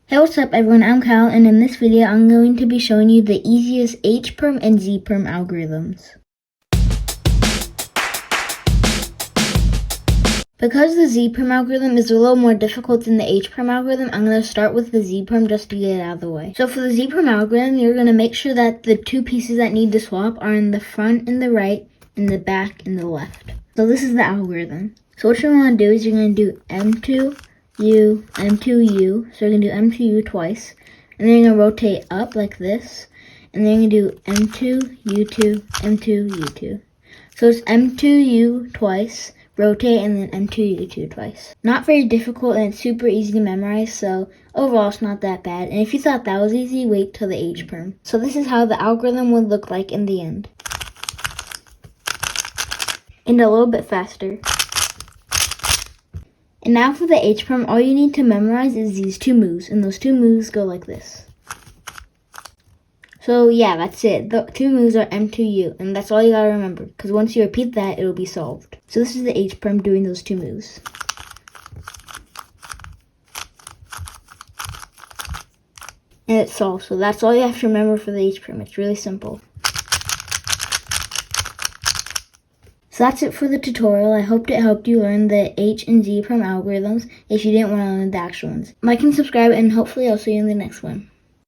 Hey, what's up everyone, I'm Kyle, and in this video I'm going to be showing you the easiest H-perm and Z-perm algorithms. Because the Z-perm algorithm is a little more difficult than the H-perm algorithm, I'm going to start with the Z-perm just to get it out of the way. So for the Z-perm algorithm, you're going to make sure that the two pieces that need to swap are in the front and the right, and the back and the left. So this is the algorithm. So what you're going to do is you're going to do M2U, M2U, so you're going to do M2U twice, and then you're going to rotate up like this, and then you're going to do M2, U2, M2, U2. So it's M2U twice, rotate, and then M2, U2 twice. Not very difficult, and it's super easy to memorize, so overall it's not that bad. And if you thought that was easy, wait till the H-perm. So this is how the algorithm would look like in the end. And a little bit faster. And now for the H-perm, all you need to memorize is these two moves, and those two moves go like this. So yeah, that's it. The two moves are M2U, and that's all you gotta remember, because once you repeat that, it'll be solved. So this is the H-perm doing those two moves. And it's solved, so that's all you have to remember for the H-perm. It's really simple. So that's it for the tutorial. I hope it helped you learn the H and Z perm algorithms if you didn't want to learn the actual ones. Like and subscribe, and hopefully I'll see you in the next one.